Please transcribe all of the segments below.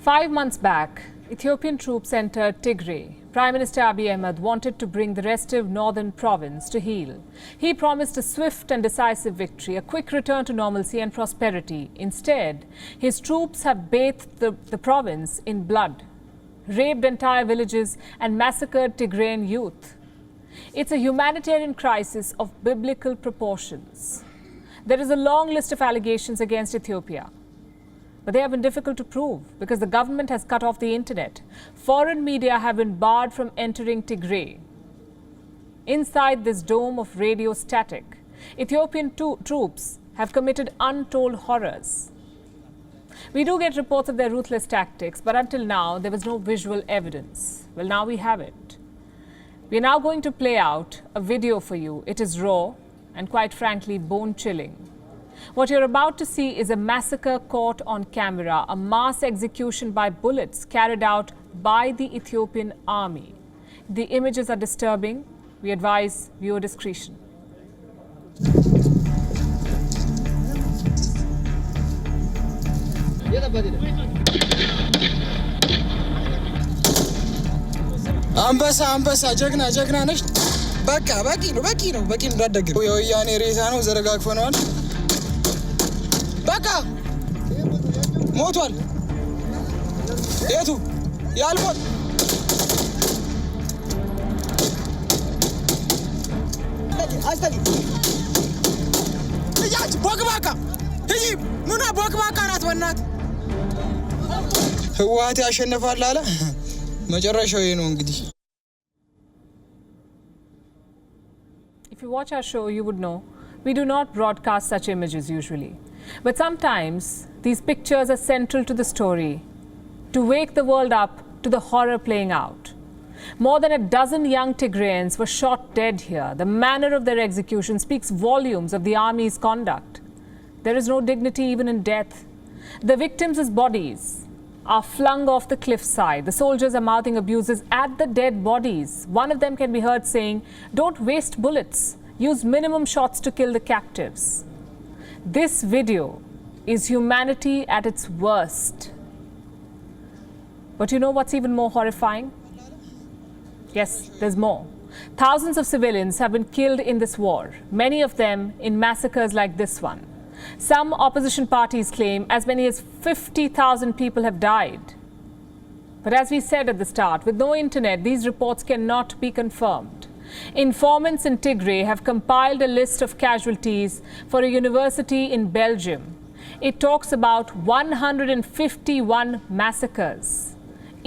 5 months back, Ethiopian troops entered Tigray. Prime Minister Abiy Ahmed wanted to bring the restive northern province to heel. He promised a swift and decisive victory, a quick return to normalcy and prosperity. Instead, his troops have bathed the province in blood, raped entire villages and massacred Tigrayan youth. It's a humanitarian crisis of biblical proportions. There is a long list of allegations against Ethiopia. But they have been difficult to prove because the government has cut off the internet. Foreign media have been barred from entering Tigray. Inside this dome of radio static, Ethiopian troops have committed untold horrors. We do get reports of their ruthless tactics, but until now, there was no visual evidence. Well, now we have it. We are now going to play out a video for you. It is raw and, quite frankly, bone-chilling. What you're about to see is a massacre caught on camera, a mass execution by bullets carried out by the Ethiopian army. The images are disturbing. We advise viewer discretion. አንበሳ ጀግና ነሽ። በቃ በቂ ነው እንዳትደግም። የወያኔ ሬሳ ነው ዘረጋግፈነዋል። በቃ ሞቷል። የቱ ያልሞት እያች ቦክባካ እይ ምኗ ቦክባካ ናት። በእናት ህወሓት ያሸንፋል አለ። መጨረሻው ይሄ ነው እንግዲህ። If you watch our show, you would know we do not broadcast such images usually. But sometimes these pictures are central to the story, to wake the world up to the horror playing out. More than a dozen young Tigrayans were shot dead here. The manner of their execution speaks volumes of the army's conduct. There is no dignity even in death. The victims' bodies are flung off the cliffside. The soldiers are mouthing abuses at the dead bodies. One of them can be heard saying, "Don't waste bullets. Use minimum shots to kill the captives." This video is humanity at its worst. But you know what's even more horrifying? Yes, there's more. Thousands of civilians have been killed in this war, many of them in massacres like this one. Some opposition parties claim as many as 50,000 people have died. But as we said at the start, with no internet, these reports cannot be confirmed. Informants in Tigray have compiled a list of casualties for a university in Belgium. It talks about 151 massacres,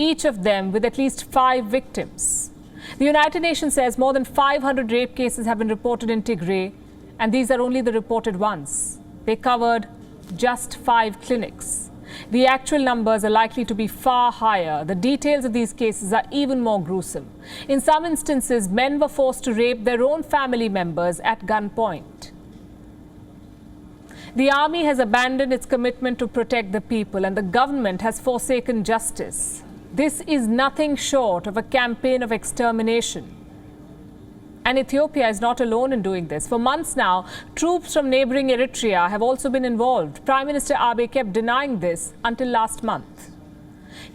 each of them with at least 5 victims. The United Nations says more than 500 rape cases have been reported in Tigray, and these are only the reported ones. They covered just 5 clinics. The actual numbers are likely to be far higher. The details of these cases are even more gruesome. In some instances, men were forced to rape their own family members at gunpoint. The army has abandoned its commitment to protect the people, and the government has forsaken justice. This is nothing short of a campaign of extermination. And Ethiopia is not alone in doing this. For months now, troops from neighboring Eritrea have also been involved. Prime Minister Abiy kept denying this until last month.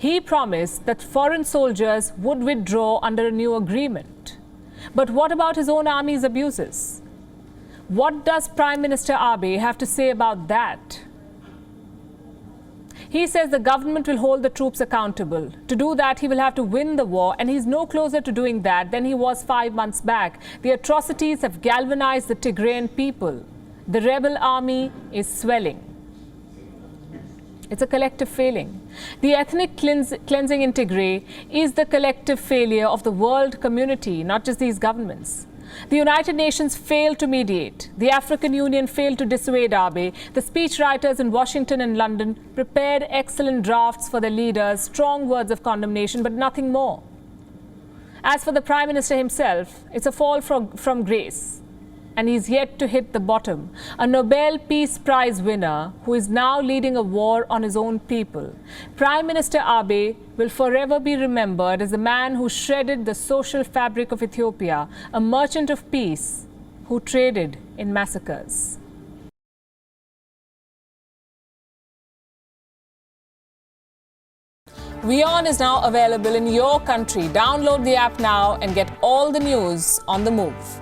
He promised that foreign soldiers would withdraw under a new agreement. But what about his own army's abuses? What does Prime Minister Abiy have to say about that? He says the government will hold the troops accountable. To do that, he will have to win the war, and he's no closer to doing that than he was 5 months back. The atrocities have galvanized the Tigrayan people. The rebel army is swelling. It's a collective failing. The ethnic cleansing in Tigray is the collective failure of the world community, not just these governments. The United Nations failed to mediate. The African Union failed to dissuade Abiy. The speechwriters in Washington and London prepared excellent drafts for their leaders, strong words of condemnation, but nothing more. As for the Prime Minister himself, it's a fall from grace. And he's yet to hit the bottom. A Nobel Peace Prize winner who is now leading a war on his own people. Prime Minister Abiy will forever be remembered as the man who shredded the social fabric of Ethiopia, a merchant of peace who traded in massacres. WION is now available in your country. Download the app now and get all the news on the move.